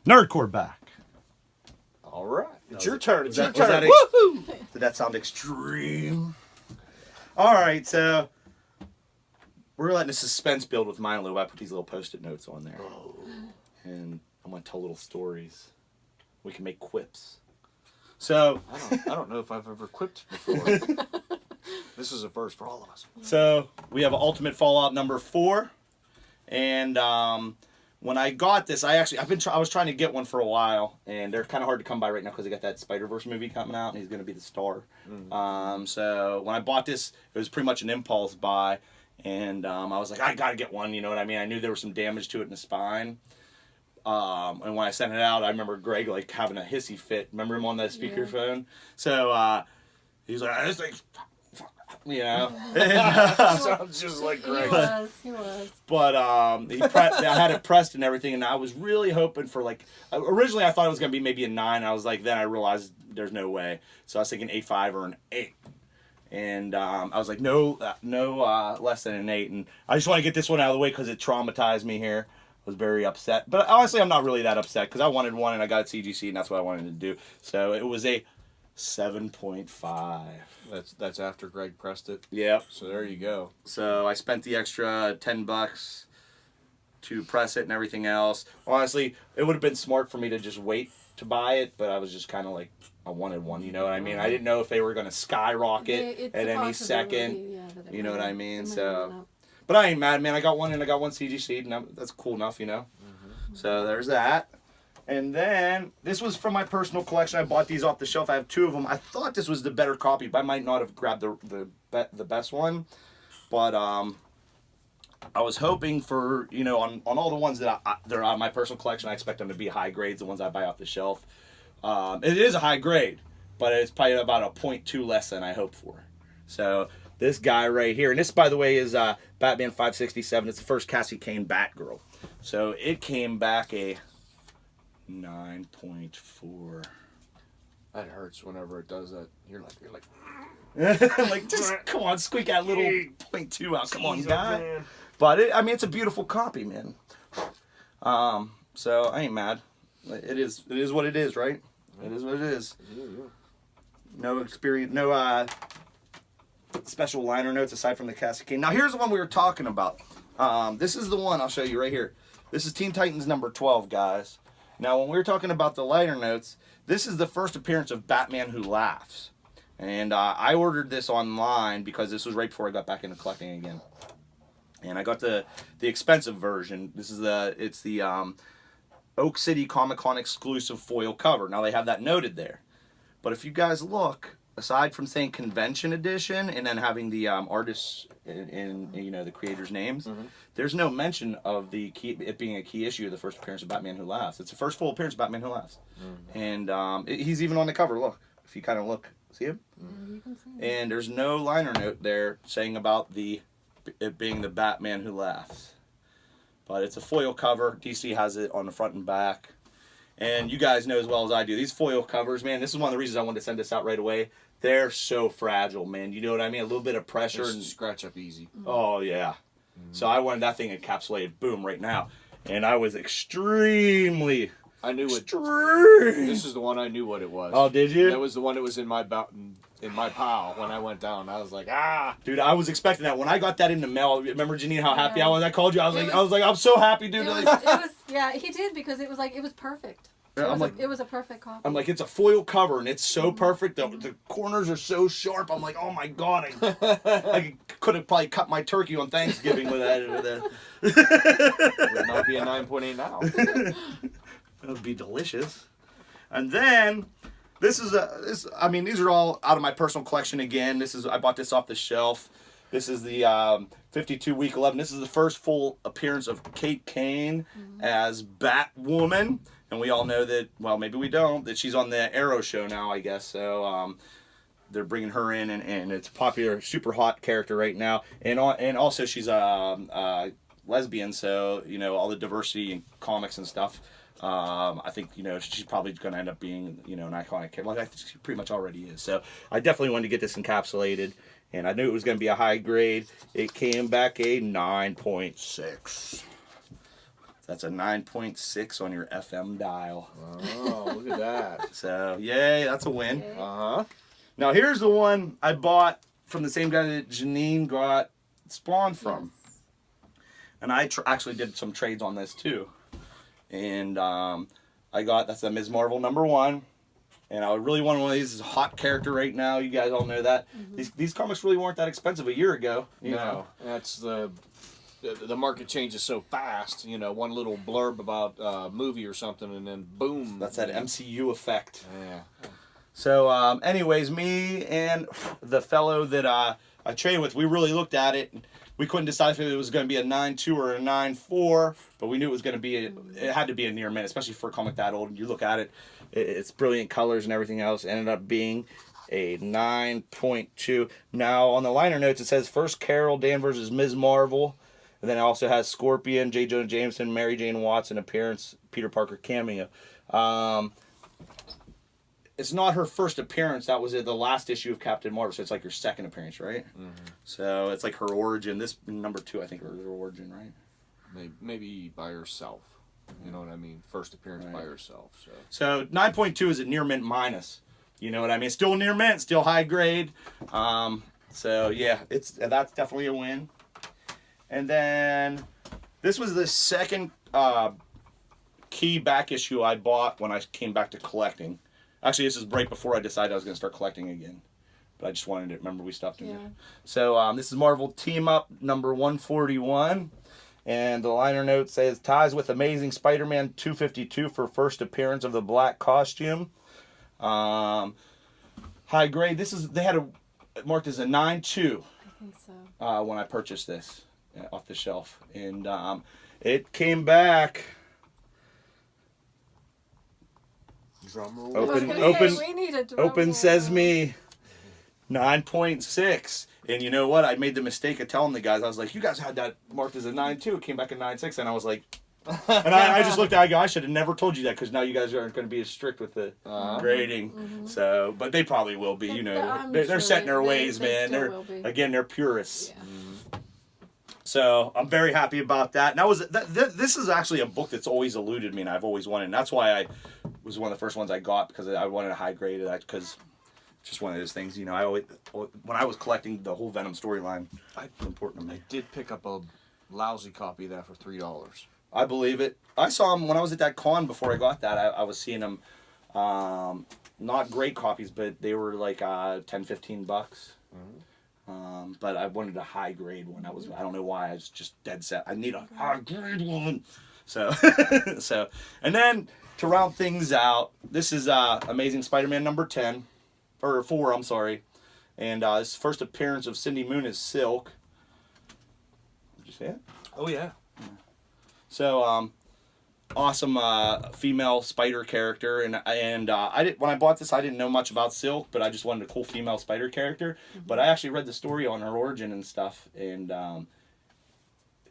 Nerdcore back. All right. It's your turn. It's your Was that turn. Woohoo! Did that sound extreme? All right, so we're letting the suspense build with mine a little. I put these little Post-it notes on there. Oh. And I'm going to tell little stories. We can make quips. So I don't know if I've ever quipped before. This is a first for all of us. So we have Ultimate Fallout number 4. And when I got this, I was trying to get one for a while, and they're kind of hard to come by right now because they got that Spider-Verse movie coming out, and he's going to be the star. Mm-hmm. So when I bought this, it was pretty much an impulse buy, and I was like, I got to get one, you know what I mean? I knew there was some damage to it in the spine. And when I sent it out, I remember Greg like having a hissy fit. Remember him on that speakerphone? Yeah. So he was like, this thing's, you know. Sounds just like Greg. He was. But I had it pressed and everything, and I was really hoping for like. Originally, I thought it was gonna be maybe a 9. I was like, then I realized there's no way. So I was thinking 8.5 or an 8. And I was like, no less than an 8. And I just want to get this one out of the way because it traumatized me here. I was very upset. But honestly, I'm not really that upset because I wanted one and I got it CGC and that's what I wanted to do. So it was a 7.5. That's after Greg pressed it. Yep. So there you go. So I spent the extra $10 to press it and everything else. Honestly, it would have been smart for me to just wait to buy it, but I was just kind of like, I wanted one, you know what I mean? I didn't know if they were going to skyrocket at any second, you know what I mean? So, but I ain't mad, man. I got one and I got one CGC, and that's cool enough, you know? Mm-hmm. So there's that. And then, this was from my personal collection. I bought these off the shelf. I have 2 of them. I thought this was the better copy, but I might not have grabbed the best one. But I was hoping for, you know, on all the ones that they're on my personal collection, I expect them to be high grades, the ones I buy off the shelf. It is a high grade, but it's probably about a 0.2 less than I hoped for. So this guy right here, and this, by the way, is Batman 567. It's the first Cassie Cain Batgirl. So it came back a 9.4. That hurts whenever it does that. You're like like, just come on, squeak that little 0.2 out. Come on, guy. But it's a beautiful copy, man. So I ain't mad. It is what it is, right? It is what it is. Yeah. No experience, no special liner notes aside from the Cassie Cain. Now here's the one we were talking about. This is the one I'll show you right here. This is Teen Titans number 12, guys. Now when we were talking about the liner notes, this is the first appearance of Batman Who Laughs. And I ordered this online because this was right before I got back into collecting again. And I got the expensive version. This is the Oak City Comic Con exclusive foil cover. Now they have that noted there. But if you guys look, aside from saying convention edition and then having the artists in you know, the creators' names, there's no mention of it being a key issue of the first appearance of Batman Who Laughs. It's the first full appearance of Batman Who Laughs. And he's even on the cover. Look, if you kind of look, see him? You can see And there's no liner note there saying about it being the Batman Who Laughs. But it's a foil cover. DC has it on the front and back. And you guys know as well as I do, these foil covers, man, this is one of the reasons I wanted to send this out right away. They're so fragile, man. You know what I mean? A little bit of pressure. And scratch up easy. Oh, yeah. So I wanted that thing encapsulated, boom, right now. And I was extremely... I knew it. This is the one I knew what it was. Oh, did you? That was the one that was in my pile when I went down. I was like, dude, I was expecting that. When I got that in the mail, remember Janine how happy I was? I called you. I was like, I'm so happy, dude. It was yeah, he did because it was perfect. It was a perfect copy. I'm like, it's a foil cover and it's so perfect. The corners are so sharp. I'm like, oh my god, I could have probably cut my turkey on Thanksgiving with that. Would not be a 9.8 now. That would be delicious. And then these are all out of my personal collection again. I bought this off the shelf. This is the 52 week 11. This is the first full appearance of Kate Kane as Batwoman. And we all know that, well, maybe we don't, that she's on the Arrow show now, I guess. So they're bringing her in, and it's a popular, super hot character right now. And also she's a lesbian, so, you know, all the diversity in comics and stuff. I think, you know, she's probably going to end up being, you know, an iconic character. Like I think she pretty much already is. So I definitely wanted to get this encapsulated, and I knew it was going to be a high grade. It came back a 9.6. That's a 9.6 on your FM dial. Oh, look at that. So, yay, that's a win. Okay. Uh-huh. Now, here's the one I bought from the same guy that Janine got Spawn from. Yes. And I actually did some trades on this too. And that's the Ms. Marvel #1. And I really want one of these. It's a hot character right now. You guys all know that. These comics really weren't that expensive a year ago. You know. That's the market changes so fast. You know, one little blurb about a movie or something, and then boom. That's that MCU effect. Yeah. So, anyways, me and the fellow that I traded with, we really looked at it. We couldn't decide if it was going to be a 9.2 or a 9.4, but we knew it was going to be. It had to be a near mint, especially for a comic that old. You look at it, it's brilliant colors and everything else. It ended up being a 9.2. Now on the liner notes, it says first Carol Danvers is Ms. Marvel, and then it also has Scorpion, J. Jonah Jameson, Mary Jane Watson appearance, Peter Parker cameo. It's not her first appearance. That was the last issue of Captain Marvel, so it's like her second appearance, right? Mm-hmm. So it's like her origin. This #2, I think, was her origin, right? Maybe by herself. You know what I mean? First appearance by herself. So 9.2 is a near mint minus. You know what I mean? Still near mint, still high grade. So yeah, that's definitely a win. And then this was the second key back issue I bought when I came back to collecting. Actually, this is right before I decided I was going to start collecting again. But I just wanted to remember we stopped doing it. So this is Marvel Team Up #141. And the liner note says, ties with Amazing Spider-Man 252 for first appearance of the black costume. High grade. They had it marked as a 9.2. I think so. When I purchased this off the shelf. And it came back... Drum roll. Open sesame, 9.6. And you know what? I made the mistake of telling the guys, I was like, you guys had that marked as a 9.2. It came back at 9.6. And I was like, and I just looked at it, I go, I should have never told you that because now you guys aren't going to be as strict with the grading. Mm-hmm. So, but they probably will be, you know. They're set in their ways, man. They're purists. Yeah. So I'm very happy about that. And this is actually a book that's always eluded me, and I've always wanted. And that's why I was one of the first ones I got because I wanted a high grade of that because it's just one of those things. You know, when I was collecting the whole Venom storyline, it's important to me. I did pick up a lousy copy of that for $3. I believe it. I saw them when I was at that con before I got that. I was seeing them, not great copies, but they were like $10-15. Mm-hmm. But I wanted a high grade one. I don't know why. I was just dead set. I need a high grade one. So, and then to round things out, this is Amazing Spider-Man #10 or 4. I'm sorry, and his first appearance of Cindy Moon is Silk. Did you see it? Oh yeah. So awesome female spider character, and I did when I bought this I didn't know much about Silk, but I just wanted a cool female spider character. Mm-hmm. But I actually read the story on her origin and stuff, and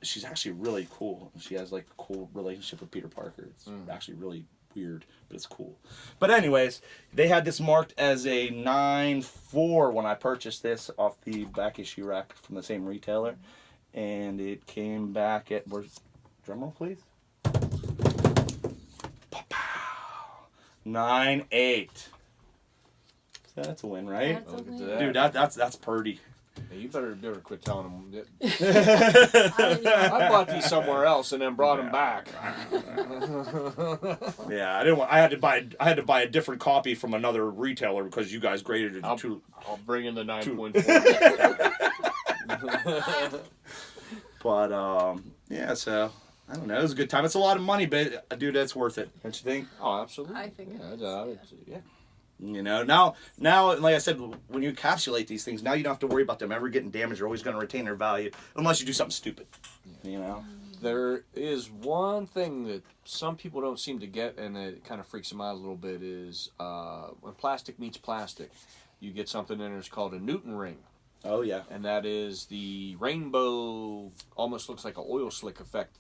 she's actually really cool. She has like a cool relationship with Peter Parker. It's actually really weird, but it's cool. But anyways, they had this marked as a 9.4 when I purchased this off the back issue rack from the same retailer, and it came back at drumroll please. 9.8. So that's a win, right? That's a win. Dude, that's purty. Hey, you better quit telling them. I bought these somewhere else and then brought them back. Yeah, I didn't want. I had to buy a different copy from another retailer because you guys graded it too. I'll bring in the 9.4. But yeah, so. I don't know. It was a good time. It's a lot of money, but dude, that's worth it. Don't you think? Oh, absolutely. I think yeah. You know, now, like I said, when you encapsulate these things, now you don't have to worry about them ever getting damaged. They're always going to retain their value, unless you do something stupid. You know. There is one thing that some people don't seem to get, and it kind of freaks them out a little bit, is when plastic meets plastic, you get something in there that's called a Newton ring. Oh yeah. And that is the rainbow, almost looks like an oil slick effect.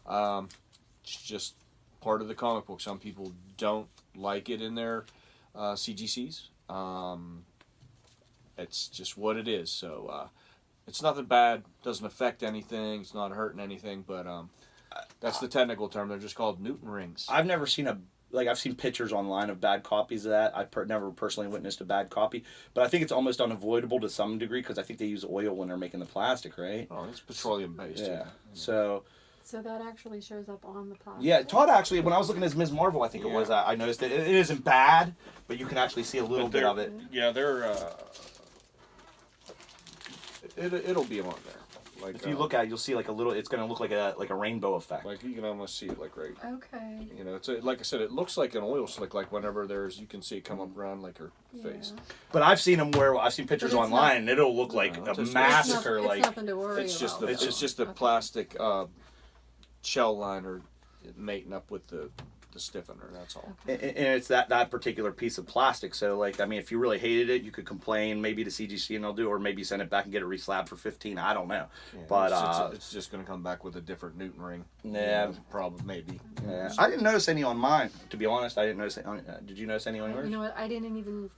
It's just part of the comic book. Some people don't like it in their CGCs. It's just what it is. So it's nothing bad. Doesn't affect anything. It's not hurting anything. But That's the technical term. They're just called Newton rings. I've never seen I've seen pictures online of bad copies of that. I've never personally witnessed a bad copy, but I think it's almost unavoidable to some degree because I think they use oil when they're making the plastic, right? Oh, it's petroleum based. Yeah. So that actually shows up on the plastic. yeah, Todd actually, when I was looking at his Ms. Marvel, I think it was, I noticed it isn't bad, but you can actually see a little bit of it. Yeah, they're. It'll be on there. Like, if you look at it, you'll see like a little. It's gonna look like a rainbow effect. Like you can almost see it like right. Okay. You know, it's like I said, it looks like an oil slick. Like whenever you can see it come up around like her face. But I've seen them where I've seen pictures online, and it'll look like a massacre. It's nothing to worry about. It's just the plastic shell liner mating up with the stiffener. That's all. And it's that particular piece of plastic. So like, I mean, if you really hated it, you could complain maybe to CGC and they'll do, or maybe send it back and get it reslabbed for 15. I don't know. Yeah, but it's just going to come back with a different Newton ring. Yeah, probably maybe. Yeah, I didn't notice any on mine. To be honest, I didn't notice. Did you notice any on yours? You know what? I didn't even.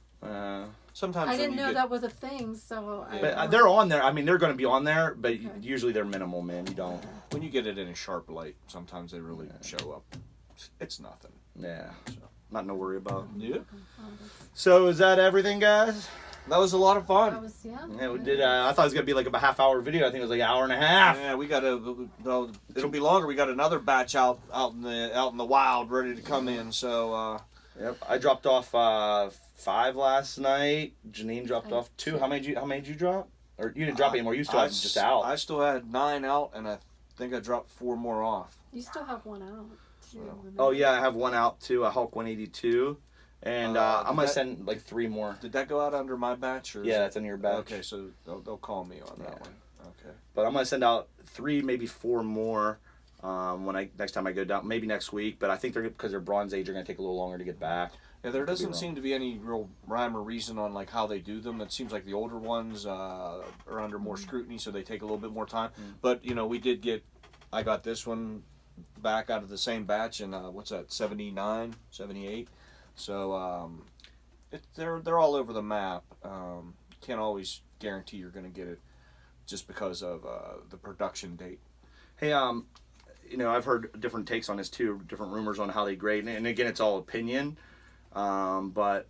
Sometimes I didn't know that was a thing, so. But they're on there. I mean, they're going to be on there, but usually they're minimal, man. You don't. When you get it in a sharp light, sometimes they really show up. It's nothing. Yeah, nothing to worry about. Yeah. So is that everything, guys? That was a lot of fun. Yeah, we did. I thought it was gonna be like a half-hour video. I think it was like an hour and a half. Yeah, we got it'll be longer. We got another batch out in the wild, ready to come in. So. Yep, I dropped off 5 last night. Janine dropped off 2. How many did you drop? Or you didn't drop any more? You still had just out. I still had 9 out, and I think I dropped 4 more off. You still have 1 out. Oh yeah, I have 1 out too. A Hulk 182, and I'm gonna send like 3 more. Did that go out under my batch? Or yeah, that's under your batch. Okay, so they'll call me on that one. Okay. But I'm gonna send out 3, maybe 4 more next time I go down. Maybe next week. But I think because they're Bronze Age, are gonna take a little longer to get back. Yeah, there doesn't seem to be any real rhyme or reason on like how they do them. It seems like the older ones are under more scrutiny, so they take a little bit more time. But you know, I got this one back out of the same batch in what's that, 79, 78. So they're all over the map. Can't always guarantee you're going to get it just because of the production date. Hey, you know, I've heard different takes on this too, different rumors on how they grade, and again, it's all opinion. But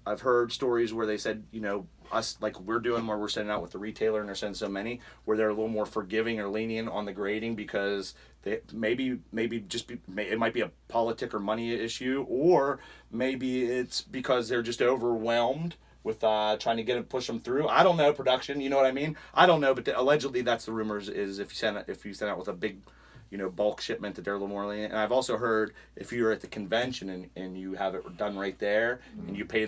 I've heard stories where they said, you know, us like we're doing where we're sending out with the retailer and they're sending so many where they're a little more forgiving or lenient on the grading because they maybe it might be a politic or money issue, or maybe it's because they're just overwhelmed with trying to push them through. I don't know, production, you know what I mean? I don't know, but allegedly that's the rumors is if you send out with a big, you know, bulk shipment that they're a little more lenient. And I've also heard if you're at the convention and you have it done right there and you pay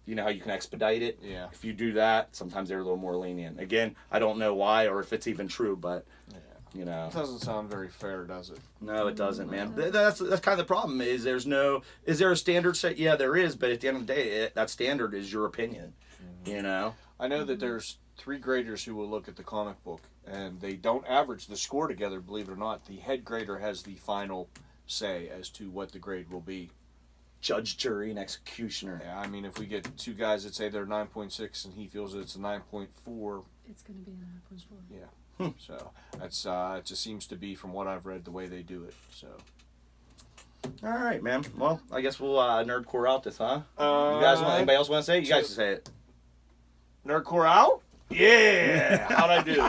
you know how you can expedite it? Yeah. If you do that, sometimes they're a little more lenient. Again, I don't know why or if it's even true, but, you know. It doesn't sound very fair, does it? No, it doesn't, man. That's kind of the problem is is there a standard set? Yeah, there is, but at the end of the day, that standard is your opinion, you know? I know that there's 3 graders who will look at the comic book, and they don't average the score together, believe it or not. The head grader has the final say as to what the grade will be. Judge, jury, and executioner. Yeah, I mean, if we get 2 guys that say they're 9.6 and he feels that it's a 9.4. It's going to be a 9.4. Yeah. So that's it just seems to be, from what I've read, the way they do it. So. All right, man. Well, I guess we'll nerdcore out this, huh? You guys anybody else want to say it? You guys can say it. Nerdcore out? Yeah. How'd I do?